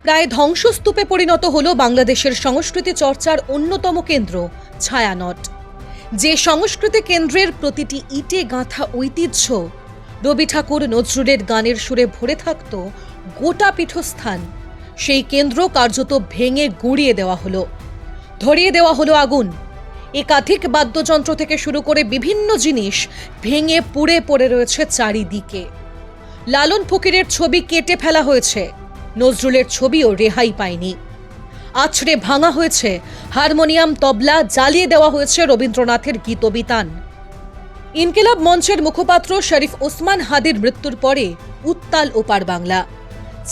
প্রায় ধ্বংসস্তূপে পরিণত হল বাংলাদেশের সংস্কৃতি চর্চার অন্যতম কেন্দ্র ছায়ানট। যে সংস্কৃতি কেন্দ্রের প্রতিটি ইটে গাঁথা ঐতিহ্য, রবি ঠাকুর নজরুলের গানের সুরে ভরে থাকত গোটা পীঠস্থান, সেই কেন্দ্র কার্যত ভেঙে গুঁড়িয়ে দেওয়া হলো। ধরিয়ে দেওয়া হলো আগুন। একাধিক বাদ্যযন্ত্র থেকে শুরু করে বিভিন্ন জিনিস ভেঙে পুড়ে পড়ে রয়েছে চারিদিকে। লালন ফকিরের ছবি কেটে ফেলা হয়েছে, নজরুলের ছবিও রেহাই পায়নি। আছড়ে ভাঙা হয়েছে হারমোনিয়াম, তবলা, জ্বালিয়ে দেওয়া হয়েছে রবীন্দ্রনাথের গীতবিতান। ইনকিলাব মঞ্চের মুখপাত্র শরীফ ওসমান হাদির মৃত্যুর পরে উত্তাল ওপার বাংলা।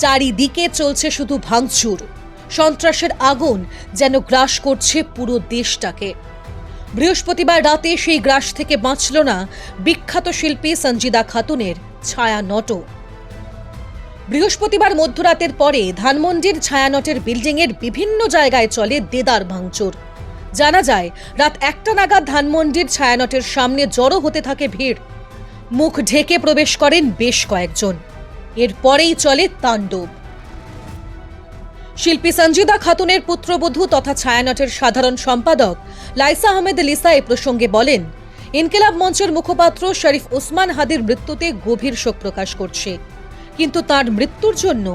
চারিদিকে চলছে শুধু ভাঙচুর, সন্ত্রাসের আগুন যেন গ্রাস করছে পুরো দেশটাকে। বৃহস্পতিবার রাতে সেই গ্রাস থেকে বাঁচল না বিখ্যাত শিল্পী সঞ্জিদা খাতুনের ছায়ানটও। বৃহস্পতিবার মধ্যরাতের পরে ধানমন্ডির ছায়ানটের বিল্ডিংয়ের বিভিন্ন জায়গায় চলে দেদার ভাঙচুর। জানা যায়, রাত 1টা নাগাদ ধানমন্ডির ছায়ানটের সামনে জড়ো হতে থাকে ভিড়। মুখ ঢেকে প্রবেশ করেন বেশ কয়েকজন। এরপরেই চলে তাণ্ডব। শিল্পী সঞ্জিদা খাতুনের পুত্রবধূ তথা ছায়ানটের সাধারণ সম্পাদক লাইসা আহমেদ লিসা এ প্রসঙ্গে বলেন, ইনকিলাব মঞ্চের মুখপাত্র শরীফ ওসমান হাদির মৃত্যুতে গভীর শোক প্রকাশ করছে, কিন্তু তার মৃত্যুর জন্য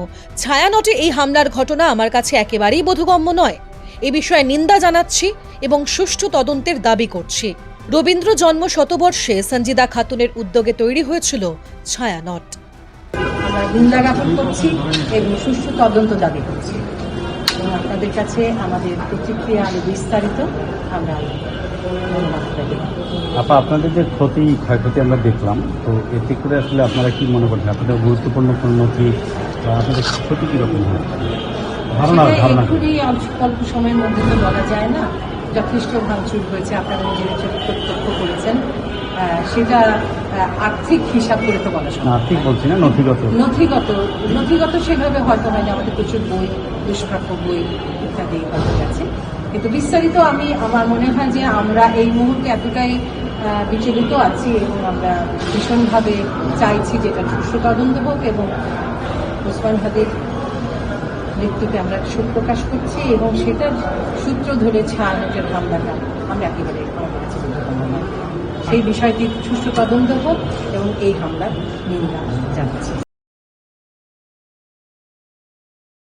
ছায়ানটে এই হামলার ঘটনা আমার কাছে একেবারেই বোধগম্য নয়। এ বিষয়ে নিন্দা জানাচ্ছি এবং সুষ্ঠু তদন্তের দাবি করছি। রবীন্দ্র জন্ম শতবর্ষে সঞ্জিদা খাতুনের উদ্যোগে তৈরি হয়েছিল ছায়ানট। আমরা নিন্দা জ্ঞাপন করছি এবং সুষ্ঠু তদন্ত দাবি করছি এবং আপনাদের কাছে আমাদের প্রতিক্রিয়া আরো বিস্তারিত আমরা আপনাদের যে ক্ষয়ক্ষতি আমরা দেখলাম, তো এতে করে আসলে আপনারা কি মনে করছেন? আপনাদের গুরুত্বপূর্ণ কোনো নথি বা আপনাদের ক্ষতি কিরকম হয় খুবই অল্প সময়ের মধ্যে তো বলা যায় না। যথেষ্ট ভাঙচুর হয়েছে, আপনারা নিজেরা প্রত্যক্ষ করেছেন। সেটা আর্থিক হিসাব করে তো বলা সম্ভব। আর্থিক বলছি না, নথিগত সেভাবে হয়তো হয়নি। আমাদের প্রচুর বই, দুষ্প্রাপ্য বই ইত্যাদি হয়তো গেছে, কিন্তু বিস্তারিত আমার মনে হয় যে আমরা এই মুহূর্তে এতটাই বিচলিত আছি এবং আমরা ভীষণভাবে চাইছি যে এটা সুষ্ঠু তদন্ত হোক এবং ওসমান হাদির মৃত্যুতে আমরা শোক প্রকাশ করছি এবং সেটার সূত্র ধরে ছায়ানটের হামলাটা আমরা একেবারে আমাদের কাছে বোধগম্য নয়। সেই বিষয়টি সুষ্ঠু তদন্ত হোক এবং এই হামলার নিন্দা জানাচ্ছি।